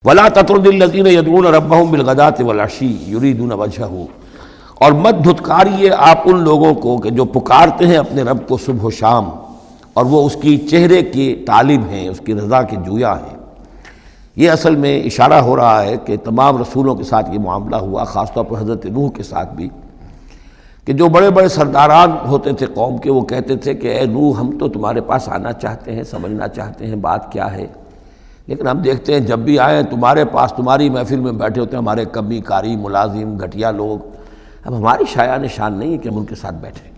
ولا تطرد الذین یدعون ربهم بالغداۃ والعشی یریدون وجہہ، اور مت دھتکاریے آپ ان لوگوں کو کہ جو پکارتے ہیں اپنے رب کو صبح و شام اور وہ اس کی چہرے کے طالب ہیں، اس کی رضا کے جویا ہیں۔ یہ اصل میں اشارہ ہو رہا ہے کہ تمام رسولوں کے ساتھ یہ معاملہ ہوا، خاص طور پر حضرت نوح کے ساتھ بھی، کہ جو بڑے بڑے سرداران ہوتے تھے قوم کے، وہ کہتے تھے کہ اے نوح ہم تو تمہارے پاس آنا چاہتے ہیں، سمجھنا چاہتے ہیں بات کیا ہے، لیکن ہم دیکھتے ہیں جب بھی آئیں تمہارے پاس، تمہاری محفل میں بیٹھے ہوتے ہیں ہمارے کمی کاری ملازم گھٹیا لوگ، اب ہماری شایان شان نہیں ہے کہ ہم ان کے ساتھ بیٹھیں۔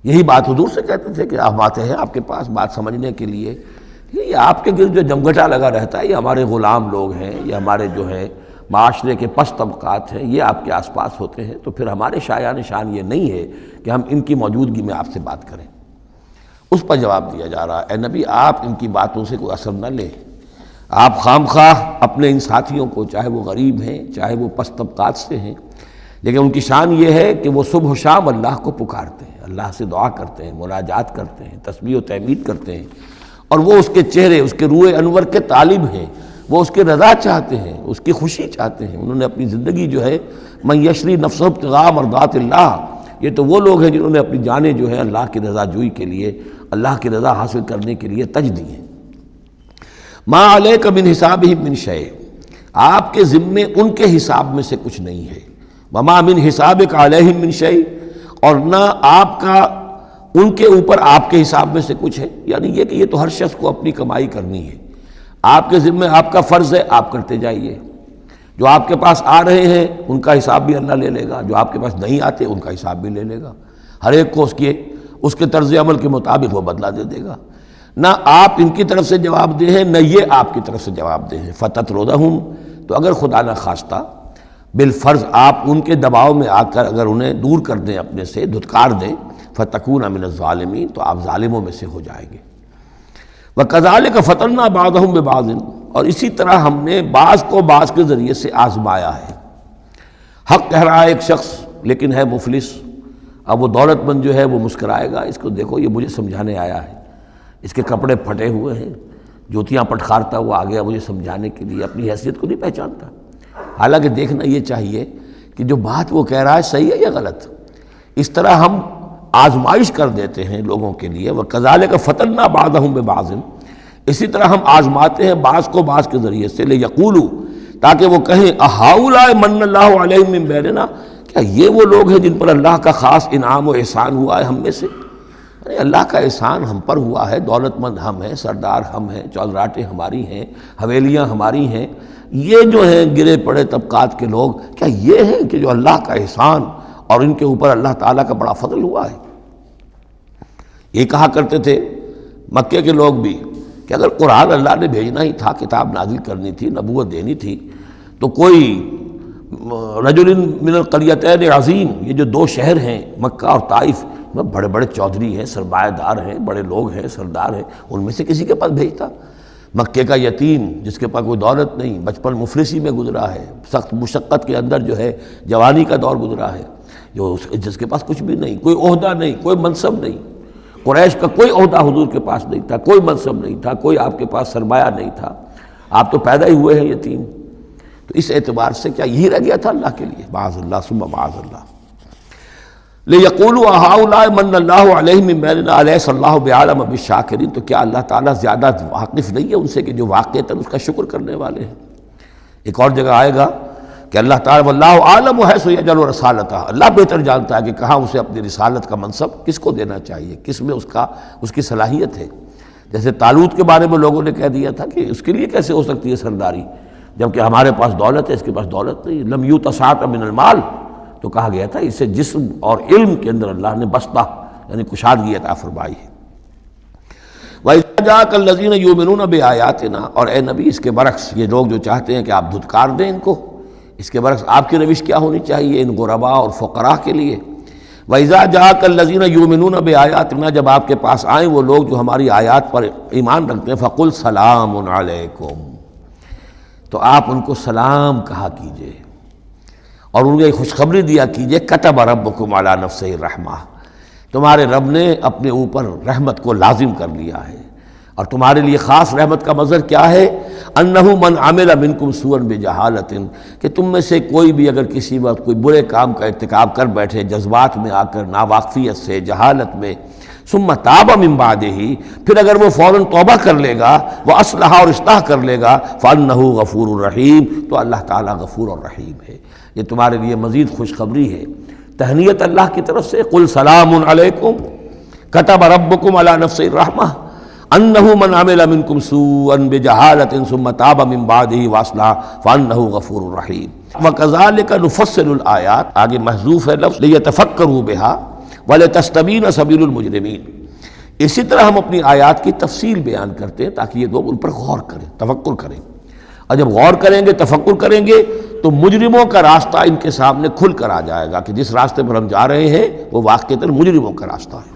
یہی بات حضور سے کہتے تھے کہ آپ آتے ہیں آپ کے پاس بات سمجھنے کے لیے، یہ آپ کے گرد جو جمگھٹا لگا رہتا ہے یہ ہمارے غلام لوگ ہیں، یہ ہمارے جو ہے معاشرے کے پست طبقات ہیں، یہ آپ کے آس پاس ہوتے ہیں، تو پھر ہمارے شایان شان یہ نہیں ہے کہ ہم ان کی موجودگی میں آپ سے بات کریں۔ اس پر جواب دیا جا رہا ہے اے نبی آپ ان کی باتوں سے کوئی اثر نہ لیں، آپ خام خواہ اپنے ان ساتھیوں کو، چاہے وہ غریب ہیں چاہے وہ پست طبقات سے ہیں، لیکن ان کی شان یہ ہے کہ وہ صبح و شام اللہ کو پکارتے ہیں، اللہ سے دعا کرتے ہیں، مناجات کرتے ہیں، تسبیح و تحمید کرتے ہیں، اور وہ اس کے چہرے، اس کے روح انور کے طالب ہیں، وہ اس کے رضا چاہتے ہیں، اس کی خوشی چاہتے ہیں۔ انہوں نے اپنی زندگی جو ہے من یشری نفسہ ابتغاء مرضات اللہ، یہ تو وہ لوگ ہیں جنہوں نے اپنی جانیں جو ہے اللہ کی رضا جوئی کے لیے، اللہ کی رضا حاصل کرنے کے لیے تج دی ہیں۔ ما علیک من حسابہم من شیء، آپ کے ذمے ان کے حساب میں سے کچھ نہیں ہے، وما من حسابک علیہم من شیء، اور نہ آپ کا ان کے اوپر آپ کے حساب میں سے کچھ ہے، یعنی یہ کہ یہ تو ہر شخص کو اپنی کمائی کرنی ہے، آپ کے ذمے آپ کا فرض ہے آپ کرتے جائیے، جو آپ کے پاس آ رہے ہیں ان کا حساب بھی اللہ لے لے گا، جو آپ کے پاس نہیں آتے ان کا حساب بھی لے لے گا، ہر ایک کو اس کے طرز عمل کے مطابق وہ بدلہ دے دے گا، نہ آپ ان کی طرف سے جواب دہ ہیں نہ یہ آپ کی طرف سے جواب دہ ہیں۔ فتطردہم، تو اگر خدا نہ خواستہ بالفرض آپ ان کے دباؤ میں آ کر اگر انہیں دور کر دیں اپنے سے، دھتکار دیں، فتکون من الظالمین، تو آپ ظالموں میں سے ہو جائیں گے۔ وَكَذَلِكَ فَتَنَّا بَعْضَهُمْ بِبَعْضٍ، اور اسی طرح ہم نے بعض کو بعض کے ذریعے سے آزمایا ہے۔ حق کہہ رہا ہے ایک شخص لیکن ہے مفلس، اب وہ دولت مند جو ہے وہ مسکرائے گا، اس کو دیکھو یہ مجھے سمجھانے آیا ہے، اس کے کپڑے پھٹے ہوئے ہیں، جوتیاں پٹخارتا ہوا آ گیا مجھے سمجھانے کے لیے، اپنی حیثیت کو نہیں پہچانتا۔ حالانکہ دیکھنا یہ چاہیے کہ جو بات وہ کہہ رہا ہے صحیح ہے یا غلط۔ اس طرح ہم آزمائش کر دیتے ہیں لوگوں کے لیے، وَكَذَلِكَ فَتَنَّا بَعْضَهُمْ بِبَعْضٍ، اسی طرح ہم آزماتے ہیں بعض کو بعض کے ذریعے سے، لِيَقُولُوا، تاکہ وہ کہیں أَهَٰؤُلَاءِ مَنَّ اللَّهُ عَلَيْهِم مِّن بَيْنِنَا، کیا یہ وہ لوگ ہیں جن پر اللہ کا خاص انعام و احسان ہوا ہے ہم میں سے؟ اللہ کا احسان ہم پر ہوا ہے، دولت مند ہم ہیں، سردار ہم ہیں، چودراٹیں ہماری ہیں، حویلیاں ہماری ہیں، یہ جو ہیں گرے پڑے طبقات کے لوگ، کیا یہ ہیں کہ جو اللہ کا احسان اور ان کے اوپر اللہ تعالیٰ کا بڑا فضل ہوا ہے؟ یہ کہا کرتے تھے مکے کے لوگ بھی کہ اگر قرآن اللہ نے بھیجنا ہی تھا، کتاب نازل کرنی تھی، نبوت دینی تھی، تو کوئی رجل من القریتین عظیم، یہ جو دو شہر ہیں مکہ اور طائف، بڑے بڑے چودھری ہیں، سرمایہ دار ہیں، بڑے لوگ ہیں، سردار ہیں، ان میں سے کسی کے پاس بھیجتا۔ مکے کا یتیم جس کے پاس کوئی دولت نہیں، بچپن مفلسی میں گزرا ہے، سخت مشقت کے اندر جو ہے جوانی کا دور گزرا ہے، جس کے پاس کچھ بھی نہیں، کوئی عہدہ نہیں، کوئی منصب نہیں، قریش کا کوئی عہدہ حضور کے پاس نہیں تھا، کوئی منصب نہیں تھا، کوئی آپ کے پاس سرمایہ نہیں تھا، آپ تو پیدا ہی ہوئے ہیں یتیم، تو اس اعتبار سے کیا یہی رہ گیا تھا اللہ کے لیے؟ معاذ اللہ ثم معاذ اللہ۔ لِيَقُولُوا أَهَٰؤُلَاءِ مَنَّ اللَّهُ عَلَيْهِم مِّن بَيْنِنَا أَلَيْسَ اللَّهُ بِأَعْلَمَ بِالشَّاكِرِينَ، تو کیا اللہ تعالیٰ زیادہ واقف نہیں ہے ان سے کہ جو واقعتاً اس کا شکر کرنے والے ہیں؟ ایک اور جگہ آئے گا کہ اللہ تعالیٰ وَاللَّهُ أَعْلَمُ حَيْثُ يَجْعَلُ رِسَالَتَهُ، اللہ بہتر جانتا ہے کہ کہاں اسے اپنی رسالت کا منصب کس کو دینا چاہیے، کس میں اس کی صلاحیت ہے۔ جیسے طالوت کے بارے میں لوگوں نے کہہ دیا تھا کہ اس کے لیے کیسے ہو سکتی ہے سرداری، جبکہ ہمارے پاس دولت ہے، اس کے پاس دولت نہیں، لم یؤت سعۃ من المال، تو کہا گیا تھا اسے جسم اور علم کے اندر اللہ نے بسطہ یعنی کشادگی عطا فرمائی ہے۔ وَإِذَا جَاءَكَ الَّذِينَ يُؤْمِنُونَ بِآيَاتِنَا، اور اے نبی اس کے برعکس یہ لوگ جو چاہتے ہیں کہ آپ دھتکار دیں ان کو، اس کے برعکس آپ کی روش کیا ہونی چاہیے ان غرباء اور فقراء کے لیے؟ وَإِذَا جَاءَكَ الَّذِينَ يُؤْمِنُونَ بِآيَاتِنَا، جب آپ کے پاس آئیں وہ لوگ جو ہماری آیات پر ایمان رکھتے ہیں، فَقُلْ سَلَامٌ عَلَيْكُمْ، تو آپ ان کو سلام کہا کیجئے اور ان کو خوشخبری دیا کیجئے، کتب ربکم علی نفسہ الرحمہ، تمہارے رب نے اپنے اوپر رحمت کو لازم کر لیا ہے، اور تمہارے لیے خاص رحمت کا مظہر کیا ہے؟ انہو من عمل منکم سوءا بجہالۃ، کہ تم میں سے کوئی بھی اگر کسی وقت کوئی برے کام کا ارتکاب کر بیٹھے جذبات میں آ کر، ناواقفیت سے، جہالت میں، ثم تاب من بعدہ، پھر اگر وہ فوراً توبہ کر لے گا، وہ اصلح اور اصلاح کر لے گا، فانہ غفور الرحیم، تو اللہ تعالیٰ غفور الرحیم ہے۔ یہ تمہارے لیے مزید خوشخبری ہے، تہنیت اللہ کی طرف سے، قل سلام علیکم کتب ربکم علی نفسہ الرحمہ انہ من عمل منکم سوءا بجہالۃ ثم تاب من بعدہ واصلح فانہ غفور الرحیم۔ وکذالک نفصل الآیات، آگے محذوف ہے لفظ لیتفکروا بہا وَلِتَسْتَبِينَ سَبِيلُ الْمُجْرِمِينَ، اسی طرح ہم اپنی آیات کی تفصیل بیان کرتے ہیں تاکہ یہ لوگ ان پر غور کریں، تفکر کریں، اور جب غور کریں گے، تفکر کریں گے، تو مجرموں کا راستہ ان کے سامنے کھل کر آ جائے گا کہ جس راستے پر ہم جا رہے ہیں وہ واقعتاً مجرموں کا راستہ ہے۔